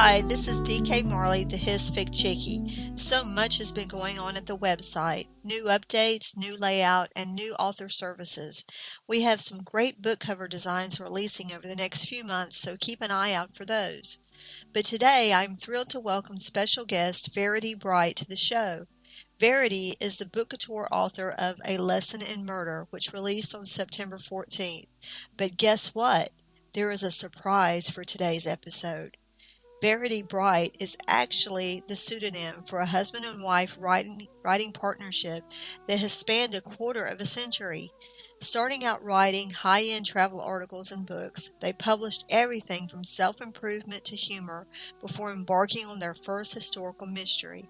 Hi, this is DK Marley, the Hisfic Chickie. So much has been going on at the website. New updates, new layout, and new author services. We have some great book cover designs releasing over the next few months, so keep an eye out for those. But today, I'm thrilled to welcome special guest Verity Bright to the show. Verity is the Bookouture author of A Lesson in Murder, which released on September 14th. But guess what? There is a surprise for today's episode. Verity Bright is actually the pseudonym for a husband and wife writing partnership that has spanned a quarter of a century. Starting out writing high-end travel articles and books, they published everything from self-improvement to humor before embarking on their first historical mystery.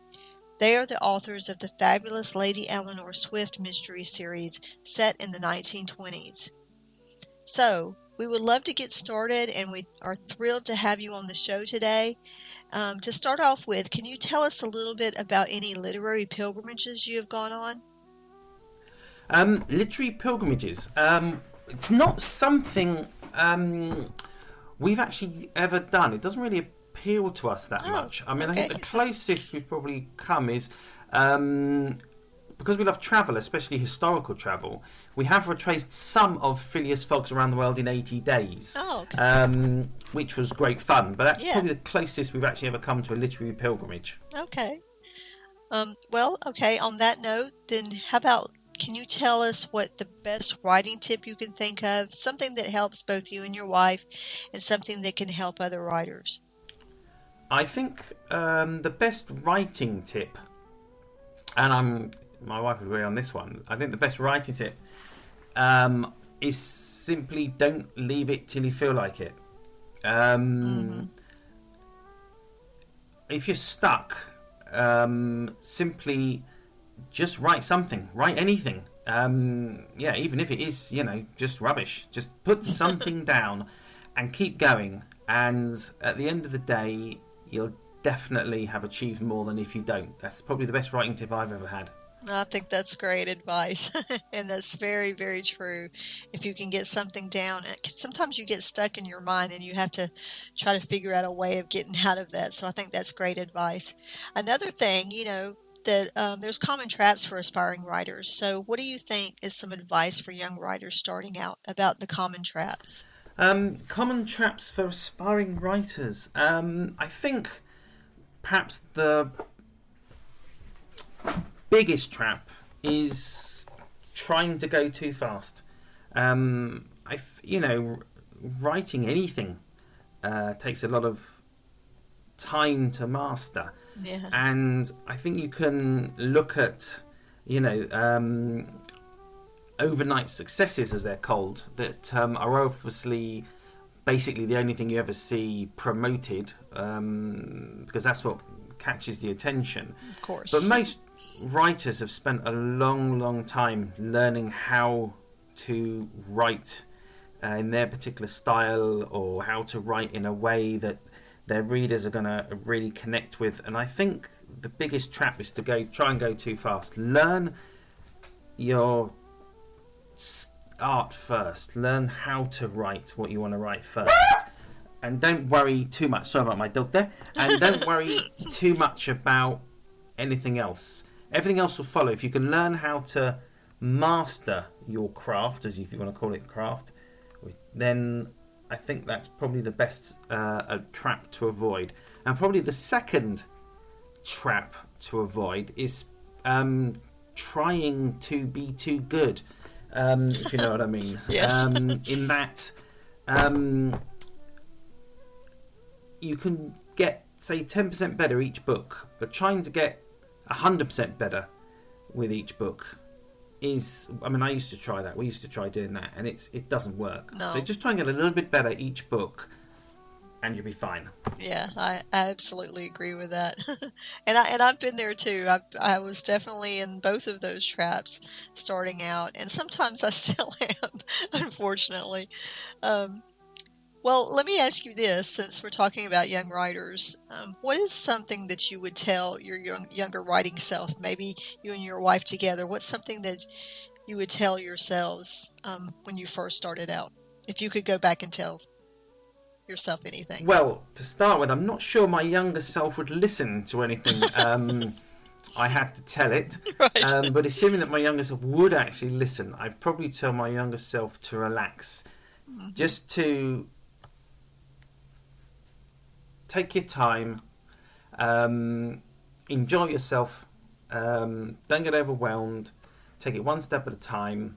They are the authors of the fabulous Lady Eleanor Swift mystery series set in the 1920s. So, we would love to get started, and we are thrilled to have you on the show today. To start off with, can you tell us a little bit about any literary pilgrimages you have gone on? Literary pilgrimages. It's not something we've actually ever done. It doesn't really appeal to us that much. I mean, okay. I think the closest we've probably come is... because we love travel, especially historical travel, we have retraced some of Phileas Fogg's Around the World in 80 Days, which was great fun. But that's probably the closest we've actually ever come to a literary pilgrimage. Okay. On that note, then how about, can you tell us what the best writing tip you can think of? Something that helps both you and your wife, and something that can help other writers. I think the best writing tip, and my wife would agree on this one. I think the best writing tip is simply don't leave it till you feel like it. If you're stuck, simply just write something. Write anything. Even if it is, just rubbish. Just put something down and keep going. And at the end of the day, you'll definitely have achieved more than if you don't. That's probably the best writing tip I've ever had. I think that's great advice, and that's very, very true. If you can get something down, sometimes you get stuck in your mind and you have to try to figure out a way of getting out of that. So I think that's great advice. Another thing, that there's common traps for aspiring writers. So what do you think is some advice for young writers starting out about the common traps? Common traps for aspiring writers. I think perhaps the biggest trap is trying to go too fast. Writing anything takes a lot of time to master. Yeah. And I think you can look at, overnight successes, as they're called, that are obviously basically the only thing you ever see promoted, because that's what catches the attention. Of course. But most writers have spent a long, long time learning how to write in their particular style, or how to write in a way that their readers are going to really connect with. And I think the biggest trap is to try and go too fast. Learn your art first. Learn how to write what you want to write first. And don't worry too much. Sorry about my dog there. And don't worry too much about anything else. Everything else will follow. If you can learn how to master your craft, as if you want to call it craft, then I think that's probably the best trap to avoid. And probably the second trap to avoid is trying to be too good, if you know what I mean. Yes. In that... you can get, say, 10% better each book, but trying to get 100% better with each book is... I used to try that. We used to try doing that, and it doesn't work. No. So just try and get a little bit better each book, and you'll be fine. Yeah, I absolutely agree with that. and I've been there too. I was definitely in both of those traps starting out, and sometimes I still am, unfortunately. Well, let me ask you this, since we're talking about young writers. What is something that you would tell your younger writing self, maybe you and your wife together, what's something that you would tell yourselves when you first started out, if you could go back and tell yourself anything? Well, to start with, I'm not sure my younger self would listen to anything I had to tell it. Right. But assuming that my younger self would actually listen, I'd probably tell my younger self to relax. Just to take your time, enjoy yourself, don't get overwhelmed, take it one step at a time,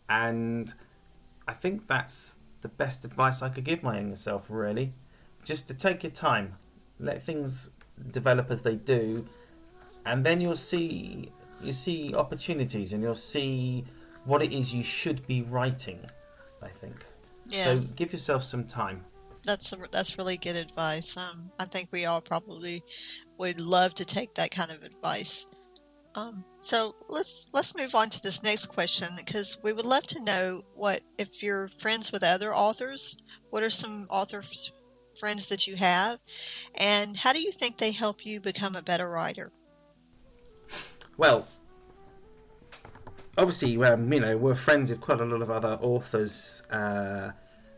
and I think that's the best advice I could give my younger self, really. Just to take your time, let things develop as they do, and then you'll see opportunities, and you'll see what it is you should be writing, I think. Yeah. So give yourself some time. That's really good advice. I think we all probably would love to take that kind of advice. So let's move on to this next question, because we would love to know what, if you're friends with other authors, what are some authors friends that you have, and how do you think they help you become a better writer? Well, obviously, we're friends with quite a lot of other authors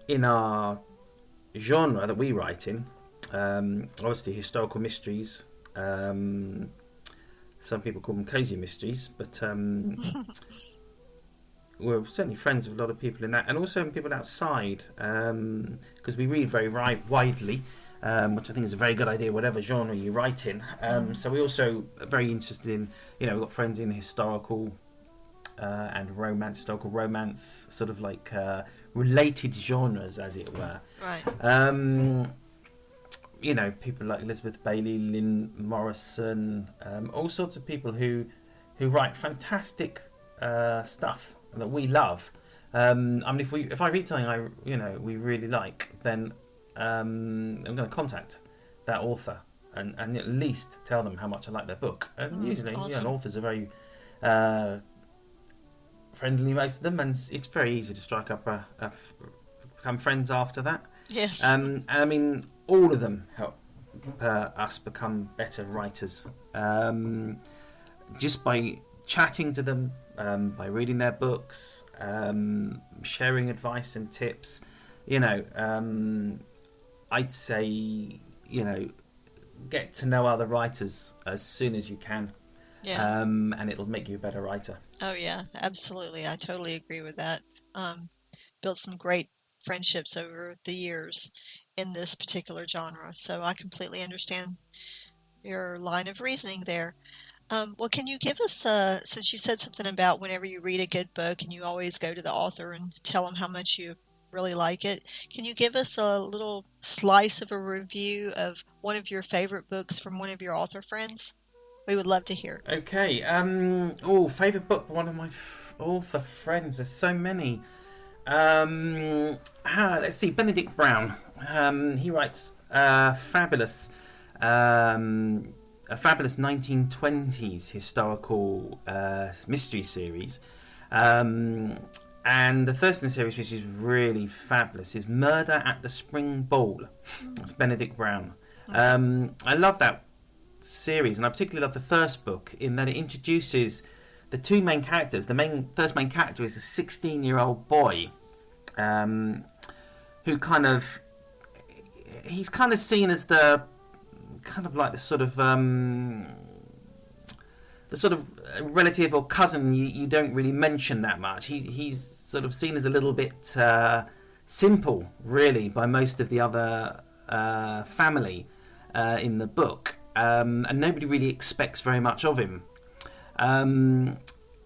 in our genre that we write in. Obviously, historical mysteries. Some people call them cozy mysteries, but we're certainly friends with a lot of people in that, and also people outside, because we read very widely, which I think is a very good idea, whatever genre you write in. So we also are very interested in, we've got friends in historical and historical romance, sort of like related genres, as it were. Right. People like Elizabeth Bailey, Lynn Morrison, all sorts of people who write fantastic stuff that we love. If I read something we really like, then I'm going to contact that author and at least tell them how much I like their book. And usually, awesome. Authors are very friendly, most of them, and it's very easy to strike up become friends after that. Yes. And I mean, all of them help us become better writers, just by chatting to them, by reading their books, sharing advice and tips. I'd say, get to know other writers as soon as you can. Yeah. And it'll make you a better writer. Oh yeah, absolutely. I totally agree with that. Built some great friendships over the years in this particular genre, so I completely understand your line of reasoning there. Well, can you give us, since you said something about whenever you read a good book and you always go to the author and tell them how much you really like it, can you give us a little slice of a review of one of your favorite books from one of your author friends? We would love to hear. Okay. Favorite book by one of my author friends. There's so many. Let's see. Benedict Brown. He writes a fabulous 1920s historical mystery series. And the first in the series, which is really fabulous, is Murder at the Spring Ball. That's Benedict Brown. I love that series, and I particularly love the first book in that it introduces the two main characters. The first main character is a 16-year-old boy who he's kind of seen as the sort of relative or cousin you don't really mention that much. He's sort of seen as a little bit simple, really, by most of the other family in the book, and nobody really expects very much of him. And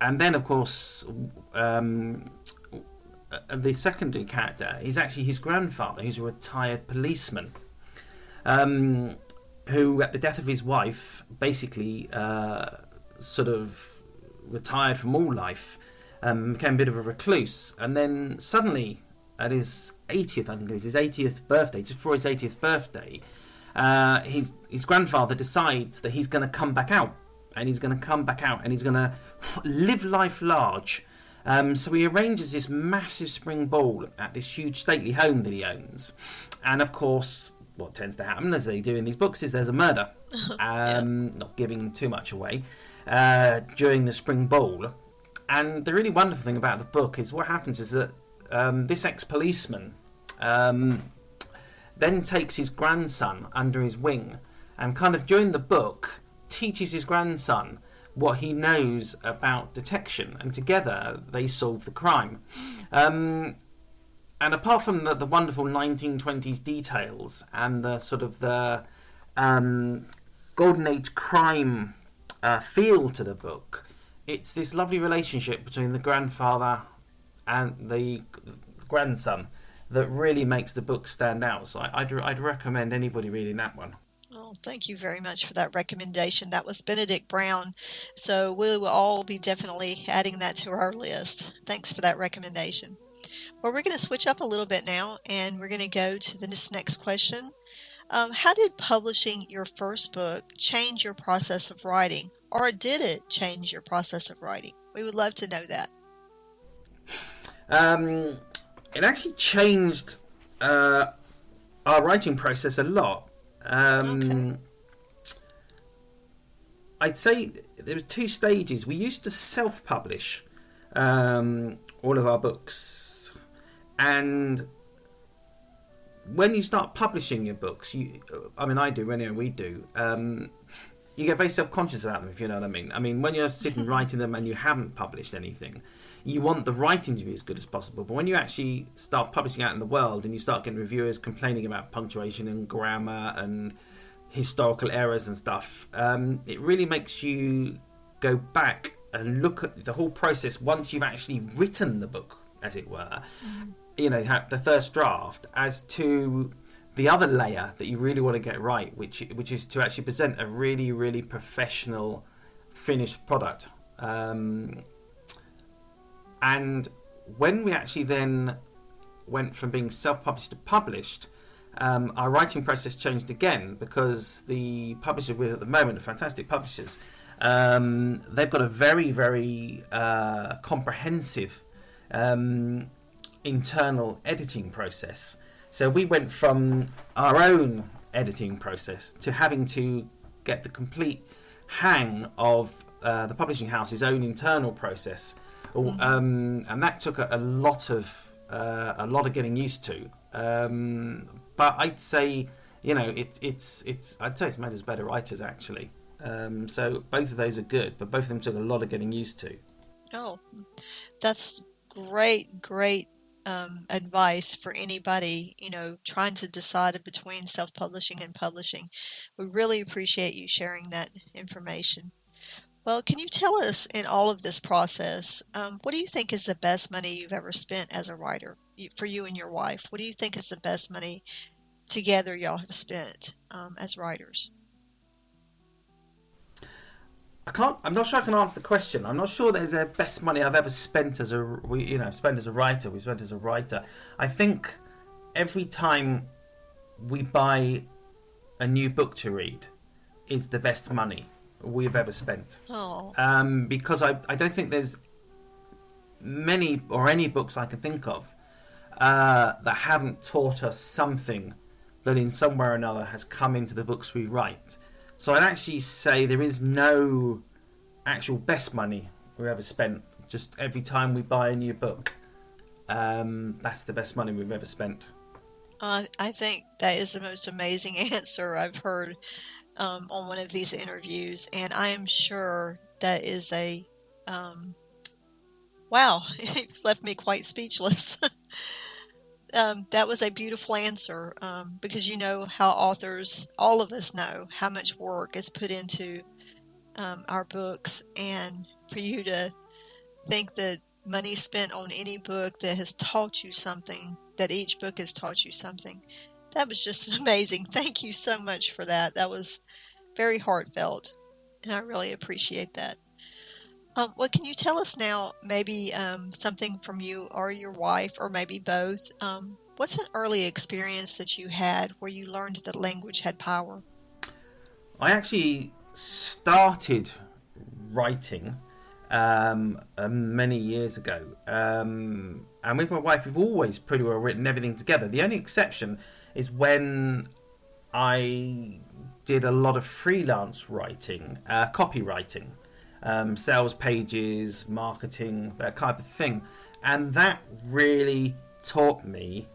then, of course, the secondary character is actually his grandfather, who's a retired policeman, who, at the death of his wife, basically sort of retired from all life, became a bit of a recluse, and then suddenly, at his 80th, I think it is, his 80th birthday, just before his 80th birthday, his grandfather decides that he's going to come back out, and he's going to live life large. So he arranges this massive spring ball at this huge stately home that he owns, and of course, what tends to happen, as they do in these books, is there's a murder. Not giving too much away, during the spring ball. And the really wonderful thing about the book is what happens is that this ex-policeman then takes his grandson under his wing and kind of during the book teaches his grandson what he knows about detection, and together they solve the crime. And apart from the wonderful 1920s details and the sort of the golden age crime feel to the book, it's this lovely relationship between the grandfather and the grandson that really makes the book stand out. So I'd recommend anybody reading that one. Oh, thank you very much for that recommendation. That was Benedict Brown. So we will all be definitely adding that to our list. Thanks for that recommendation. Well, we're going to switch up a little bit now, and we're going to go to this next question. How did publishing your first book change your process of writing, or did it change your process of writing? We would love to know that. It actually changed our writing process a lot. Okay. I'd say there was two stages. We used to self-publish all of our books, and when you start publishing your books, I do, anyway, we do, you get very self-conscious about them, if you know what I mean. I mean, when you're sitting writing them and you haven't published anything, you want the writing to be as good as possible. But when you actually start publishing out in the world and you start getting reviewers complaining about punctuation and grammar and historical errors and stuff, it really makes you go back and look at the whole process once you've actually written the book, as it were. You know, the first draft, as to the other layer that you really want to get right, which is to actually present a really, really professional finished product. And when we actually then went from being self-published to published, our writing process changed again, because the publishers we're at the moment are fantastic publishers. They've got a very, very comprehensive internal editing process. So we went from our own editing process to having to get the complete hang of the publishing house's own internal process, and that took a lot of getting used to. But I'd say, I'd say it's made us better writers, actually. So both of those are good, but both of them took a lot of getting used to. Oh, that's great advice for anybody, trying to decide between self-publishing and publishing. We really appreciate you sharing that information. Well, can you tell us, in all of this process, what do you think is the best money you've ever spent as a writer, for you and your wife? What do you think is the best money together y'all have spent as writers? I'm not sure I can answer the question. I'm not sure there's a best money I've ever spent as a writer. We spent as a writer. I think every time we buy a new book to read is the best money we've ever spent. Oh. Because I don't think there's many or any books I can think of that haven't taught us something that in some way or another has come into the books we write. So I'd actually say there is no actual best money we've ever spent. Just every time we buy a new book, that's the best money we've ever spent. I think that is the most amazing answer I've heard on one of these interviews, and I am sure that is wow, it left me quite speechless. That was a beautiful answer, because you know how authors, all of us know how much work is put into our books, and for you to think that money spent on any book that has taught you something, that each book has taught you something, that was just amazing. Thank you so much for that. That was very heartfelt, and I really appreciate that. Well, can you tell us now, maybe something from you or your wife, or maybe both? What's an early experience that you had where you learned that language had power? I actually started writing many years ago, and with my wife, we've always pretty well written everything together. The only exception is when I did a lot of freelance writing, copywriting. Sales pages, marketing, that type of thing. And that really taught me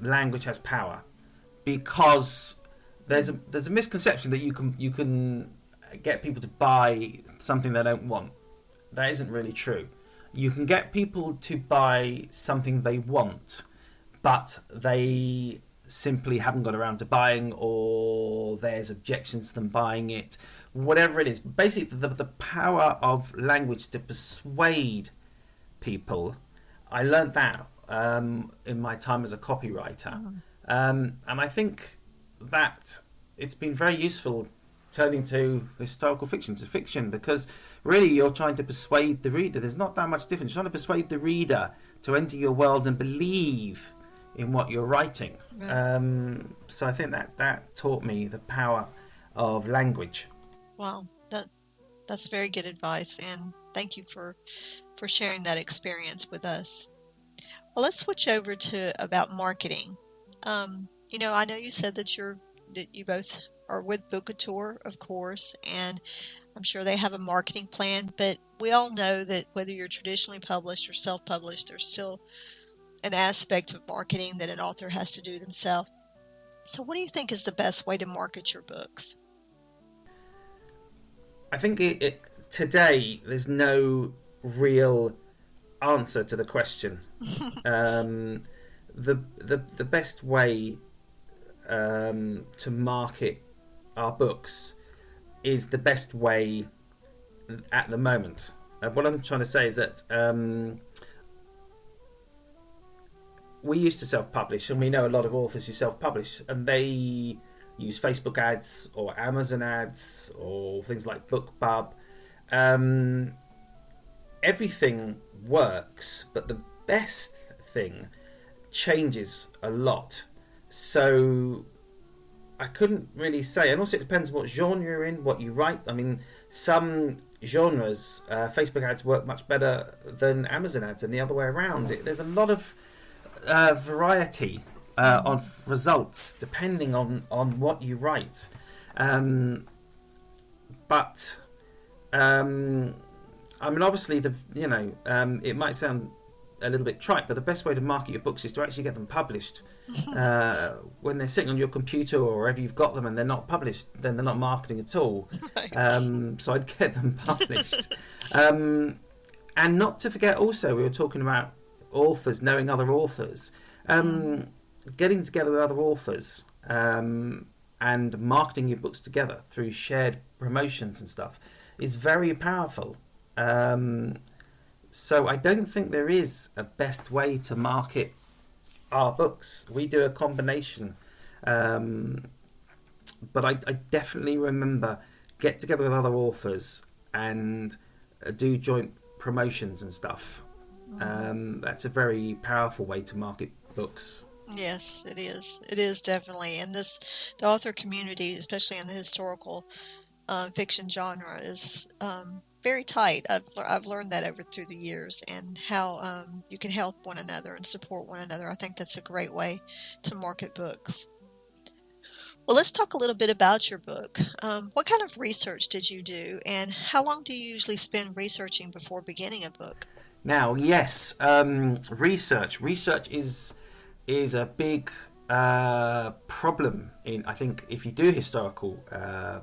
language has power, because there's a misconception that you can get people to buy something they don't want. That isn't really true. You can get people to buy something they want, but they simply haven't got around to buying, or there's objections to them buying it, whatever it is. Basically, the power of language to persuade people. I learned that in my time as a copywriter, and I think that it's been very useful turning to historical fiction, to fiction, because really you're trying to persuade the reader. There's not that much difference. You're trying to persuade the reader to enter your world and believe in what you're writing. So I think that taught me the power of language. Wow, that's very good advice, and thank you for sharing that experience with us. Well, let's switch over to about marketing. I know you said that you both are with Bookouture, of course, and I'm sure they have a marketing plan, but we all know that whether you're traditionally published or self-published, there's still an aspect of marketing that an author has to do themselves. So what do you think is the best way to market your books? I think today there's no real answer to the question. The best way to market our books is the best way at the moment. What I'm trying to say is that we used to self-publish, and we know a lot of authors who self-publish, and they use Facebook ads or Amazon ads or things like BookBub. Everything works, but the best thing changes a lot. So I couldn't really say, and also it depends what genre you're in, what you write. I mean, some genres, Facebook ads work much better than Amazon ads, and the other way around. There's a lot of variety of results depending on what you write. But I mean, obviously, it might sound a little bit trite, but the best way to market your books is to actually get them published. When they're sitting on your computer or wherever you've got them and they're not published, then they're not marketing at all. Right. So I'd get them published. And not to forget also, we were talking about authors, knowing other authors. Getting together with other authors and marketing your books together through shared promotions and stuff is very powerful. So I don't think there is a best way to market our books. We do a combination. But I definitely remember get together with other authors and do joint promotions and stuff. That's a very powerful way to market books. Yes, it is. It is definitely. And the author community, especially in the historical fiction genre, is very tight. I've learned that through the years, and how you can help one another and support one another. I think that's a great way to market books. Well, let's talk a little bit about your book. What kind of research did you do, and how long do you usually spend researching before beginning a book? Now, yes, research is a big problem in, I think, if you do historical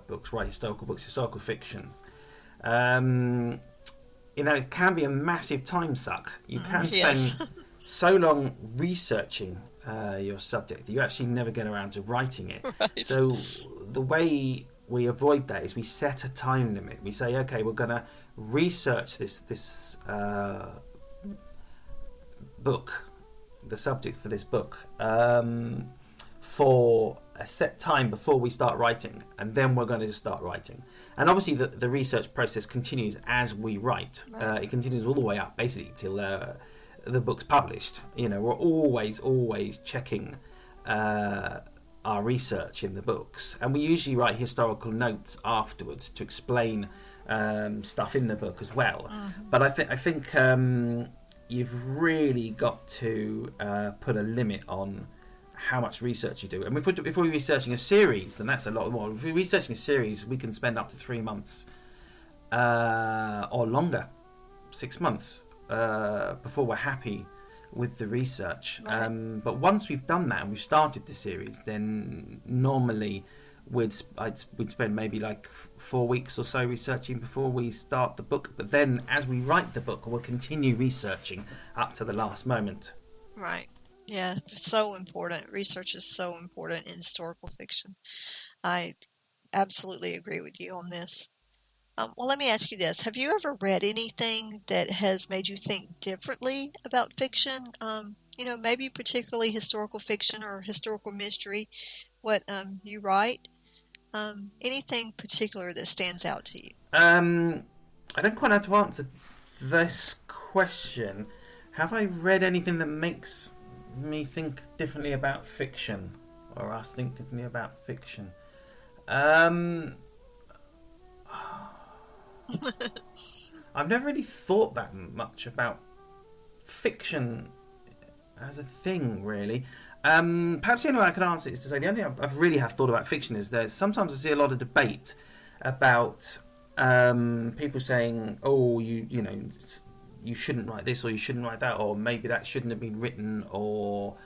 books, write historical books, historical fiction. It can be a massive time suck. You can spend so long researching your subject that you actually never get around to writing it. Right. So the way we avoid that is we set a time limit. We say, okay, we're going to research this book, the subject for this book, for a set time before we start writing, and then we're going to just start writing. And obviously the research process continues as we write. It continues all the way up basically till the book's published. We're always checking our research in the books, and we usually write historical notes afterwards to explain stuff in the book as well. But I think you've really got to put a limit on how much research you do. And if we're researching a series, then that's a lot more. If we're researching a series, we can spend up to 3 months or longer, 6 months, before we're happy with the research. Right. But once we've done that and we've started the series, then normally we'd spend maybe like 4 weeks or so researching before we start the book. But then as we write the book, we'll continue researching up to the last moment. Right. Yeah, so important. Research is so important in historical fiction. I absolutely agree with you on this. Well, let me ask you this. Have you ever read anything that has made you think differently about fiction? Maybe particularly historical fiction or historical mystery, what you write? Anything particular that stands out to you? I don't quite know how to answer this question. Have I read anything that makes me think differently about fiction, or us think differently about fiction? I've never really thought that much about fiction as a thing, really. Perhaps the only way I could answer it is to say the only thing I've really have thought about fiction is there's sometimes I see a lot of debate about people saying, "Oh, you shouldn't write this, or you shouldn't write that, or maybe that shouldn't have been written, or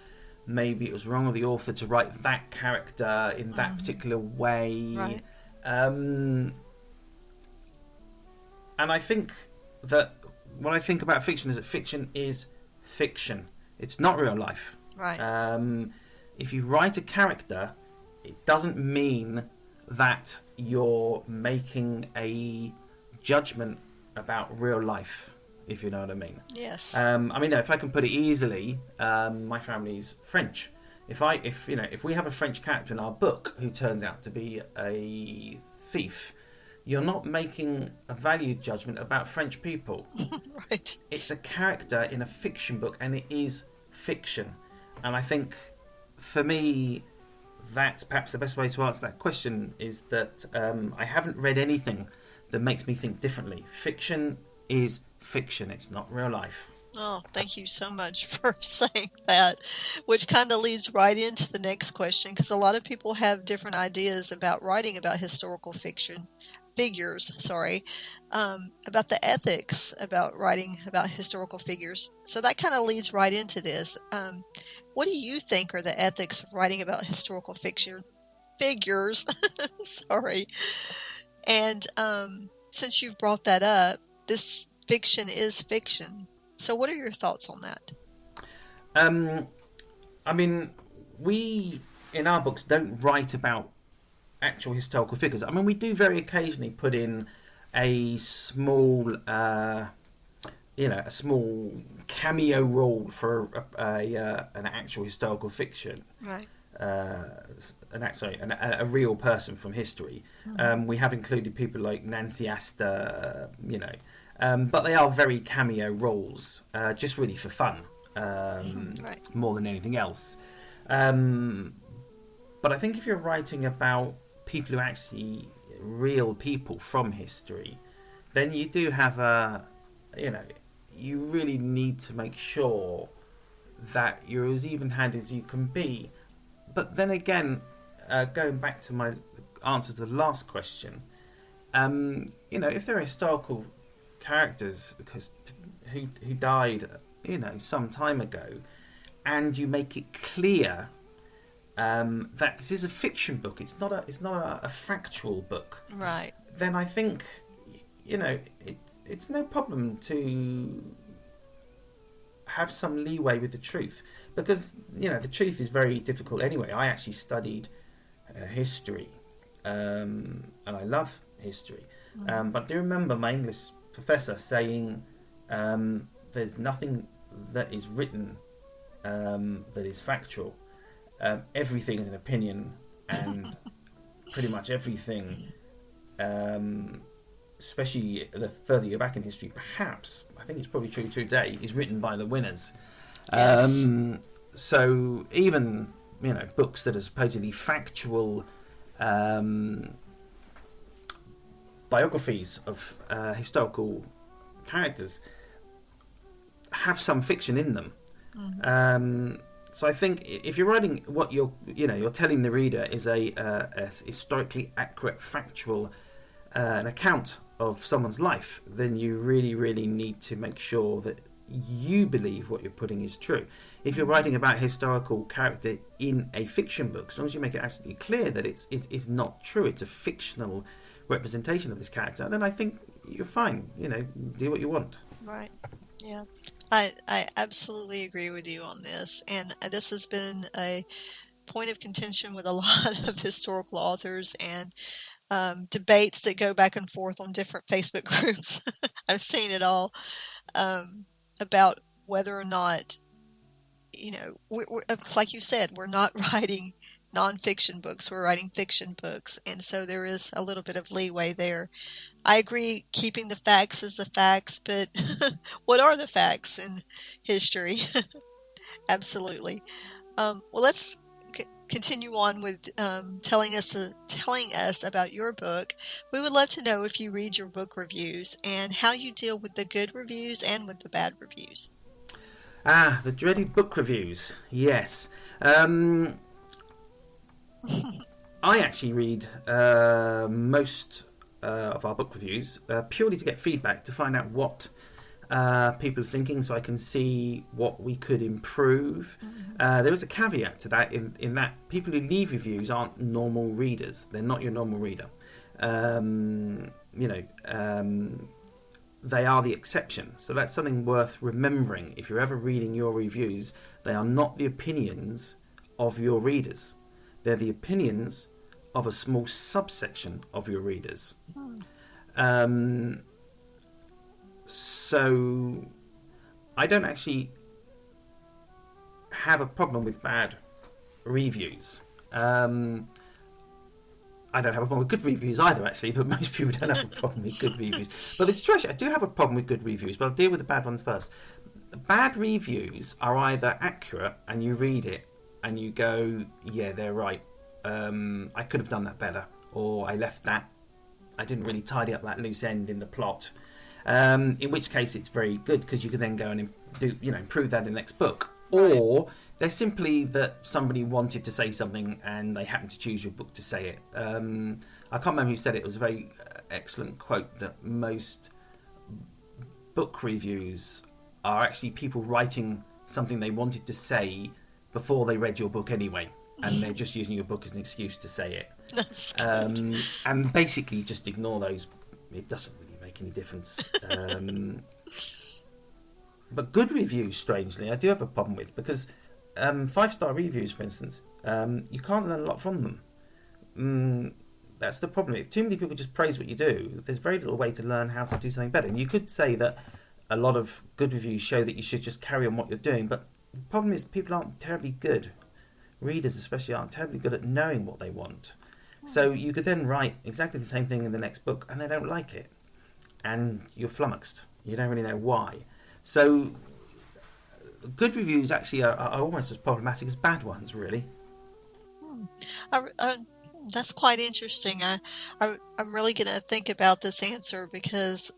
maybe it was wrong of the author to write that character in that particular way." Right. And I think that what I think about fiction is that fiction is fiction. It's not real life. Right. If you write a character, it doesn't mean that you're making a judgment about real life, if you know what I mean. Yes. If I can put it easily, my family's French. If we have a French character in our book who turns out to be a thief, you're not making a value judgment about French people. Right. It's a character in a fiction book, and it is fiction. And I think, for me, that's perhaps the best way to answer that question, is that I haven't read anything that makes me think differently. Fiction is fiction. It's not real life. Oh, thank you so much for saying that, which kind of leads right into the next question, because a lot of people have different ideas about writing about historical figures, about the ethics about writing about historical figures. So that kind of leads right into this. What do you think are the ethics of writing about historical figures? Sorry. And since you've brought that up, this fiction is fiction. So what are your thoughts on that? We, in our books, don't write about actual historical figures. We do very occasionally put in a small, a small cameo role for an actual historical fiction. Right. A real person from history. Mm-hmm. We have included people like Nancy Astor, but they are very cameo roles, just really for fun, right. More than anything else. But I think if you're writing about people who are actually real people from history, then you do have you really need to make sure that you're as even-handed as you can be. But then again, going back to my answer to the last question, if there are historical characters who died, some time ago, and you make it clear that this is a fiction book, it's not a factual book, right? Then I think it's no problem to have some leeway with the truth, because the truth is very difficult anyway. I actually studied history, and I love history, but I do remember my English professor saying there's nothing that is written that is factual. Everything is an opinion, and pretty much everything, especially the further you're back in history, perhaps, I think it's probably true today, is written by the winners. Yes. So even, books that are supposedly factual biographies of historical characters have some fiction in them. Mm-hmm. So I think if you're writing what you're telling the reader is a historically accurate, factual an account of someone's life, then you really, really need to make sure that you believe what you're putting is true. If you're writing about a historical character in a fiction book, as long as you make it absolutely clear that it's not true, it's a fictional representation of this character, then I think you're fine. Do what you want. Right. Yeah. I absolutely agree with you on this. And this has been a point of contention with a lot of historical authors and debates that go back and forth on different Facebook groups. I've seen it all about whether or not, we're, like you said, we're not writing nonfiction books, we're writing fiction books. And so there is a little bit of leeway there. I agree keeping the facts as the facts, but what are the facts in history? Absolutely. Well, let's continue on with telling us about your book. We would love to know if you read your book reviews and how you deal with the good reviews and with the bad reviews. The dreaded book reviews. Yes. I actually read most of our book reviews purely to get feedback, to find out what people are thinking, so I can see what we could improve. There is a caveat to that, in that people who leave reviews aren't normal readers. They're not your normal reader. They are the exception. So that's something worth remembering. If you're ever reading your reviews, they are not the opinions of your readers. They're the opinions of a small subsection of your readers. So I don't actually have a problem with bad reviews. I don't have a problem with good reviews either, actually, but most people don't have a problem with good reviews. But it's true, I do have a problem with good reviews, but I'll deal with the bad ones first. The bad reviews are either accurate and you read it and you go, yeah, they're right. I could have done that better, or I left that. I didn't really tidy up that loose end in the plot. In which case it's very good, because you can then go and improve that in the next book. Right. Or they're simply that somebody wanted to say something and they happened to choose your book to say it. I can't remember who said it. It was a very excellent quote, that most book reviews are actually people writing something they wanted to say before they read your book anyway, and they're just using your book as an excuse to say it. And basically just ignore those. It doesn't really make any difference. But good reviews, strangely, I do have a problem with, because 5-star reviews, for instance, you can't learn a lot from them. That's the problem. If too many people just praise what you do, there's very little way to learn how to do something better. And you could say that a lot of good reviews show that you should just carry on what you're doing, but the problem is people aren't terribly good. Readers especially aren't terribly good at knowing what they want. So you could then write exactly the same thing in the next book and they don't like it. And you're flummoxed. You don't really know why. So good reviews actually are almost as problematic as bad ones, really. That's quite interesting. I'm really going to think about this answer, because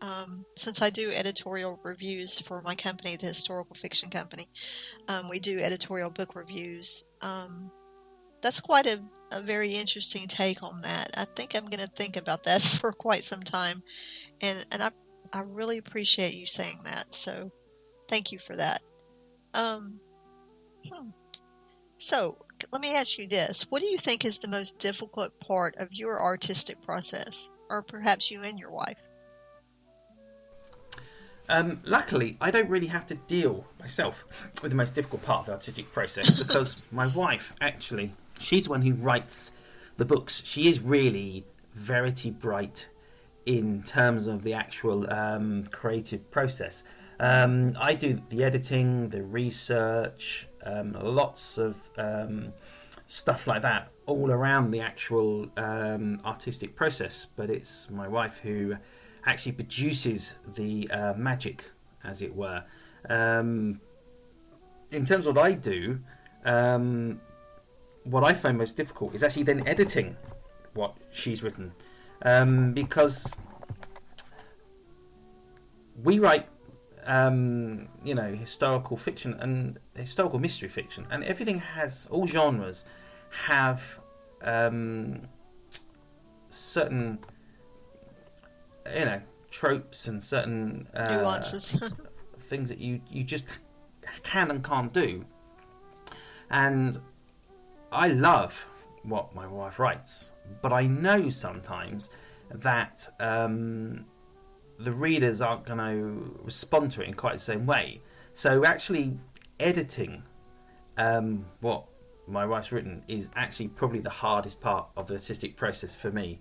since I do editorial reviews for my company, the Historical Fiction Company, we do editorial book reviews. That's quite a very interesting take on that. I think I'm going to think about that for quite some time, and I really appreciate you saying that. So thank you for that. So let me ask you this. What do you think is the most difficult part of your artistic process? Or perhaps you and your wife? Luckily, I don't really have to deal myself with the most difficult part of the artistic process, because my wife, actually, she's the one who writes the books. She is really Verity bright in terms of the actual creative process. I do the editing, the research, lots of stuff like that all around the actual artistic process, but it's my wife who actually produces the magic, as it were. In terms of what I do, what I find most difficult is actually then editing what she's written, because we write historical fiction and historical mystery fiction, and everything has, all genres have certain tropes and certain Nuances. things that you just can and can't do. And I love what my wife writes, but I know sometimes that the readers aren't going to respond to it in quite the same way. So actually editing what my wife's written is actually probably the hardest part of the artistic process for me.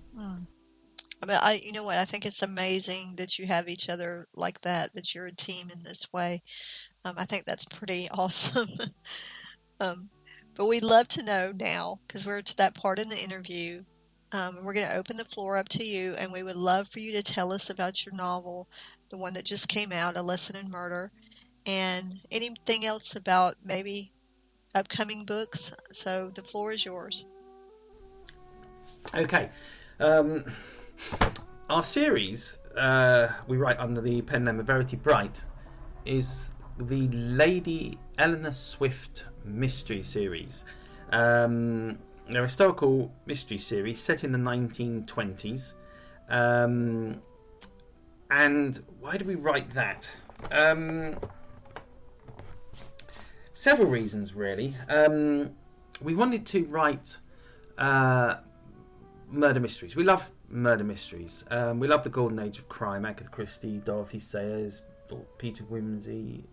I mean, you know what? I think it's amazing that you have each other like that. That you're a team in this way. I think that's pretty awesome. um, but we'd love to know now, because we're to that part in the interview. We're going to open the floor up to you, and we would love for you to tell us about your novel, the one that just came out, A Lesson in Murder, and anything else about maybe upcoming books. So the floor is yours. Okay. Our series, we write under the pen name of Verity Bright, is the Lady Eleanor Swift mystery series. They're a historical mystery series set in the 1920s. And why do we write that? Several reasons, really. We wanted to write murder mysteries. We love murder mysteries. We love the golden age of crime. Agatha Christie, Dorothy Sayers, Peter Wimsey.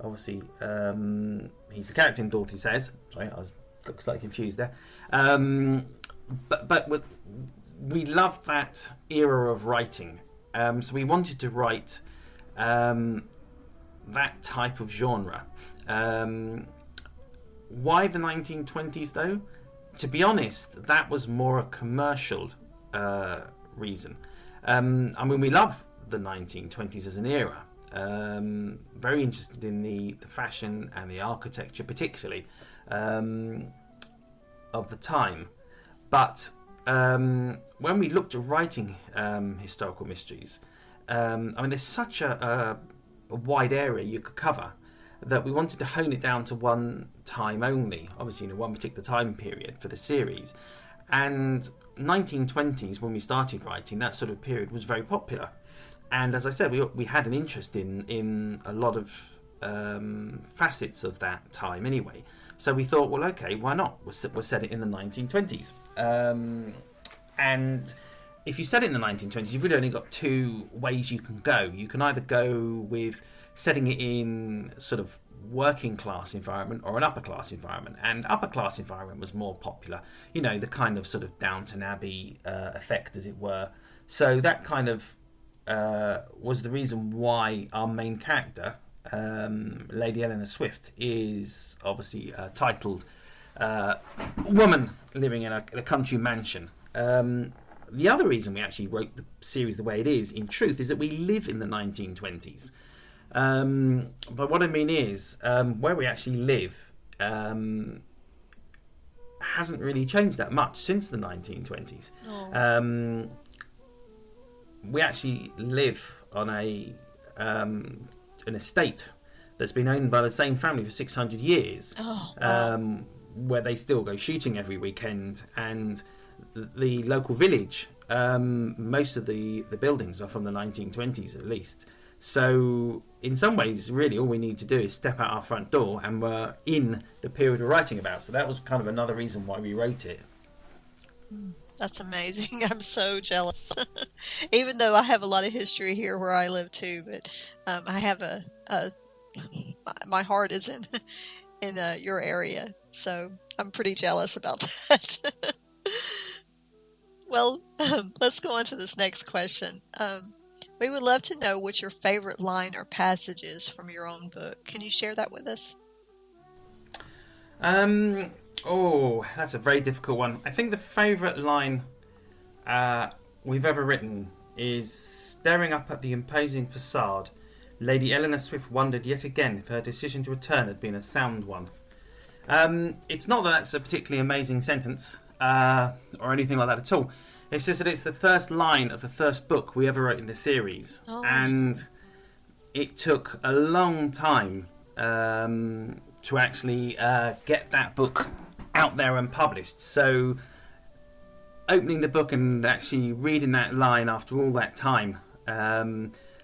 Obviously, he's the character in Dorothy Sayers. Sorry, I got slightly confused there. But we love that era of writing. So we wanted to write that type of genre. Why the 1920s, though? To be honest, that was more a commercial reason. I mean, we love the 1920s as an era. Very interested in the fashion and the architecture, particularly of the time. But when we looked at writing historical mysteries, I mean, there's such a wide area you could cover that we wanted to hone it down to one time only. Obviously, one particular time period for the series. And 1920s, when we started writing, that sort of period was very popular. And as I said, we had an interest in a lot of facets of that time anyway. So we thought, well, okay, why not? We'll set it in the 1920s. And if you set it in the 1920s, you've really only got two ways you can go. You can either go with setting it in sort of working class environment or an upper class environment. And upper class environment was more popular. The kind of sort of Downton Abbey effect, as it were. So that kind of was the reason why our main character, Lady Eleanor Swift, is obviously a titled woman living in a country mansion. The other reason we actually wrote the series the way it is, in truth, is that we live in the 1920s. But what I mean is, where we actually live hasn't really changed that much since the 1920s. We actually live on an estate that's been owned by the same family for 600 years, where they still go shooting every weekend, and the local village, most of the buildings are from the 1920s at least. So in some ways, really, all we need to do is step out our front door and we're in the period we're writing about. So that was kind of another reason why we wrote it. That's amazing. I'm so jealous. Even though I have a lot of history here where I live too, but I have my heart is in your area. So I'm pretty jealous about that. Well, let's go on to this next question. We would love to know what your favorite line or passage is from your own book. Can you share that with us? That's a very difficult one. I think the favourite line we've ever written is, staring up at the imposing facade, Lady Eleanor Swift wondered yet again if her decision to return had been a sound one. It's not that that's a particularly amazing sentence or anything like that at all. It's just that it's the first line of the first book we ever wrote in the series. And it took a long time to actually get that book out there and published. So opening the book and actually reading that line after all that time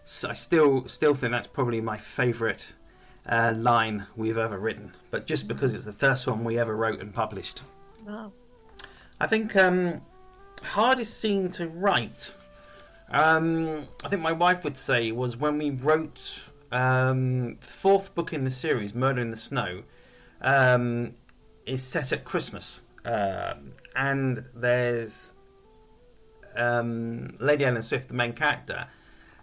So I still think that's probably my favourite line we've ever written, but just because it was the first one we ever wrote and published. Wow. I think hardest scene to write, I think my wife would say, was when we wrote the fourth book in the series, Murder in the Snow, is set at Christmas, and there's Lady Ellen Swift, the main character,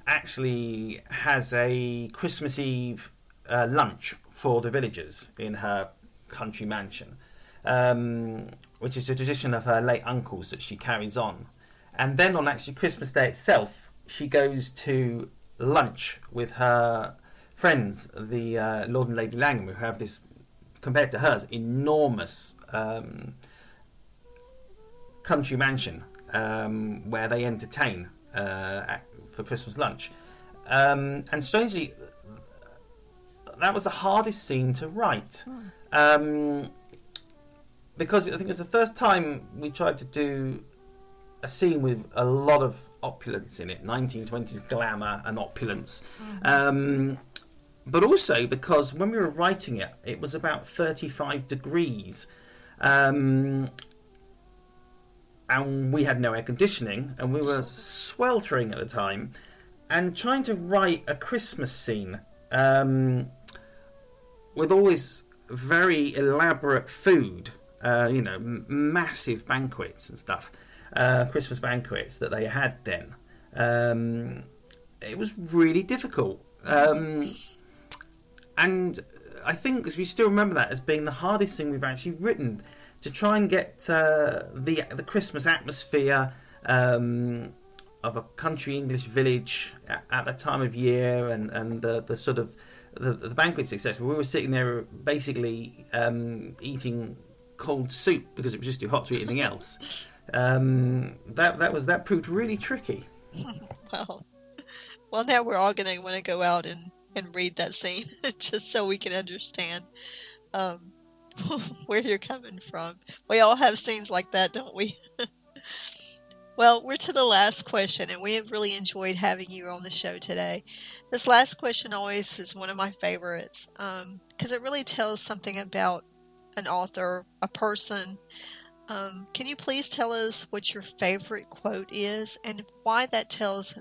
actually has a Christmas Eve lunch for the villagers in her country mansion, which is a tradition of her late uncle's that she carries on. And then on actually Christmas Day itself, she goes to lunch with her friends, the Lord and Lady Langham, who have this, compared to hers, enormous country mansion where they entertain for Christmas lunch. And strangely, that was the hardest scene to write. Because I think it was the first time we tried to do a scene with a lot of opulence in it, 1920s glamour and opulence. But also because when we were writing it, it was about 35 degrees. And we had no air conditioning, and we were sweltering at the time. And trying to write a Christmas scene with all this very elaborate food, massive banquets and stuff, Christmas banquets that they had then, it was really difficult. And I think, as we still remember that as being the hardest thing we've actually written, to try and get the Christmas atmosphere of a country English village at that time of year, and the sort of the banquets, etc. We were sitting there basically eating cold soup because it was just too hot to eat anything else. That proved really tricky. Well, now we're all going to want to go out and read that scene just so we can understand where you're coming from. We all have scenes like that, don't we? Well, we're to the last question, and we have really enjoyed having you on the show today. This last question always is one of my favorites because it really tells something about an author, a person. Can you please tell us what your favorite quote is and why that tells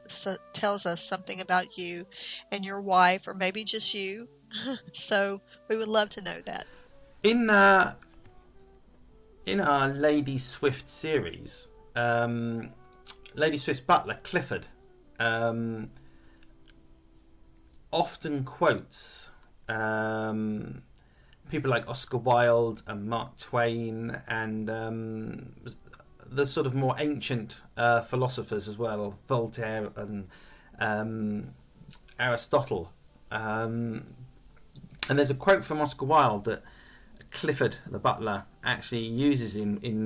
us something about you and your wife, or maybe just you? So we would love to know that. In our Lady Swift series, Lady Swift's butler, Clifford, often quotes people like Oscar Wilde and Mark Twain and the sort of more ancient philosophers as well, Voltaire and Aristotle. And there's a quote from Oscar Wilde that Clifford, the butler, actually uses in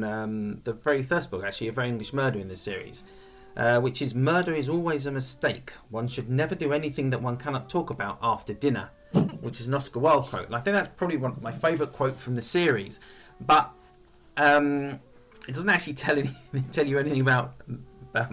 the very first book, actually, A Very English Murder in this series, which is, "Murder is always a mistake. One should never do anything that one cannot talk about after dinner," which is an Oscar Wilde quote. And I think that's probably one of my favourite quote from the series. But it doesn't actually tell you anything about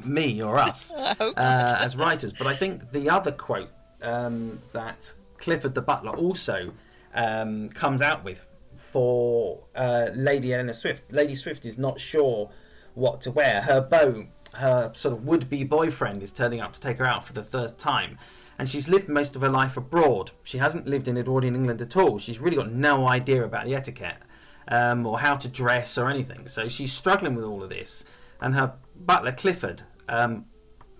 me or us as writers. But I think the other quote that Clifford the butler also comes out with for Lady Eleanor Swift. Lady Swift is not sure what to wear. Her sort of would-be boyfriend is turning up to take her out for the first time, and she's lived most of her life abroad. She hasn't lived in Edwardian England at all. She's really got no idea about the etiquette or how to dress or anything. So she's struggling with all of this, and her butler Clifford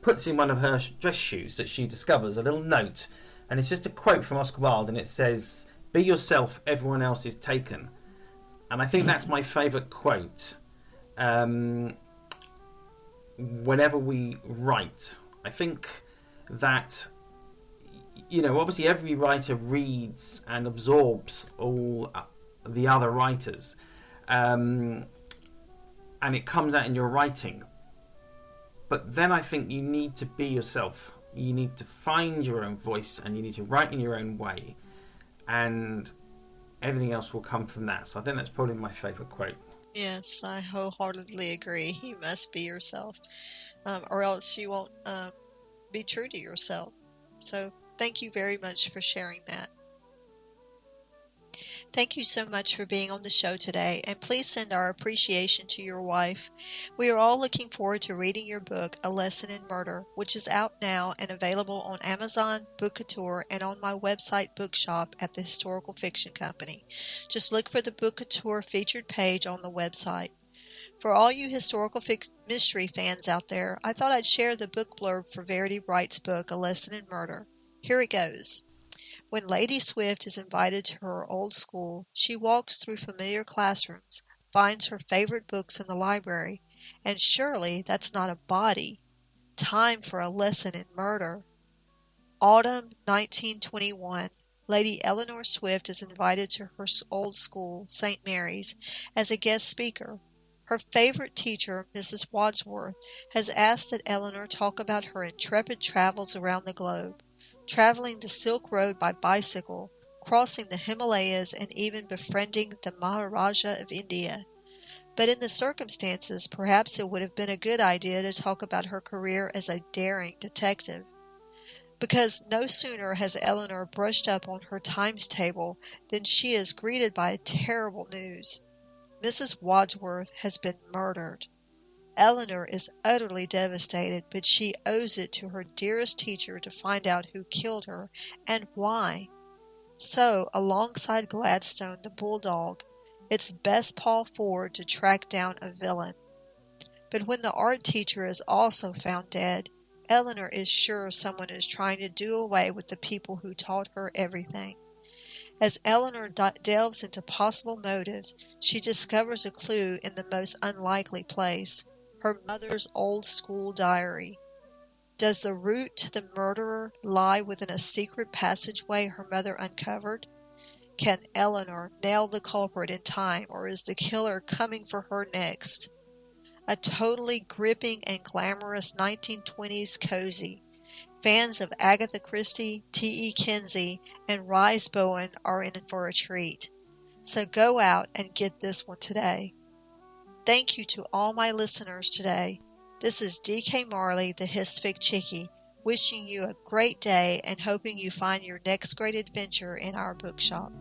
puts in one of her dress shoes that she discovers a little note, and it's just a quote from Oscar Wilde, and it says, "Be yourself, everyone else is taken." And I think that's my favourite quote. Whenever we write, I think that, obviously every writer reads and absorbs all the other writers, and it comes out in your writing. But then I think you need to be yourself. You need to find your own voice, and you need to write in your own way, and everything else will come from that. So I think that's probably my favourite quote. Yes, I wholeheartedly agree. You must be yourself, or else you won't be true to yourself. So thank you very much for sharing that. Thank you so much for being on the show today, and please send our appreciation to your wife. We are all looking forward to reading your book, A Lesson in Murder, which is out now and available on Amazon, Bookouture, and on my website Bookshop at the Historical Fiction Company. Just look for the Bookouture featured page on the website. For all you historical mystery fans out there, I thought I'd share the book blurb for Verity Wright's book, A Lesson in Murder. Here it goes. When Lady Swift is invited to her old school, she walks through familiar classrooms, finds her favorite books in the library, and surely that's not a body. Time for a lesson in murder. Autumn 1921. Lady Eleanor Swift is invited to her old school, St. Mary's, as a guest speaker. Her favorite teacher, Mrs. Wadsworth, has asked that Eleanor talk about her intrepid travels around the globe, traveling the Silk Road by bicycle, crossing the Himalayas, and even befriending the Maharaja of India. But in the circumstances, perhaps it would have been a good idea to talk about her career as a daring detective. Because no sooner has Eleanor brushed up on her times table than she is greeted by terrible news. Mrs. Wadsworth has been murdered. Eleanor is utterly devastated, but she owes it to her dearest teacher to find out who killed her and why. So, alongside Gladstone the bulldog, it's best paw forward to track down a villain. But when the art teacher is also found dead, Eleanor is sure someone is trying to do away with the people who taught her everything. As Eleanor delves into possible motives, she discovers a clue in the most unlikely place, her mother's old school diary. Does the route to the murderer lie within a secret passageway her mother uncovered? Can Eleanor nail the culprit in time, or is the killer coming for her next? A totally gripping and glamorous 1920s cozy. Fans of Agatha Christie, T.E. Kinsey, and Rhys Bowen are in for a treat. So go out and get this one today. Thank you to all my listeners today. This is D.K. Marley, the Hisfic Chickie, wishing you a great day and hoping you find your next great adventure in our bookshop.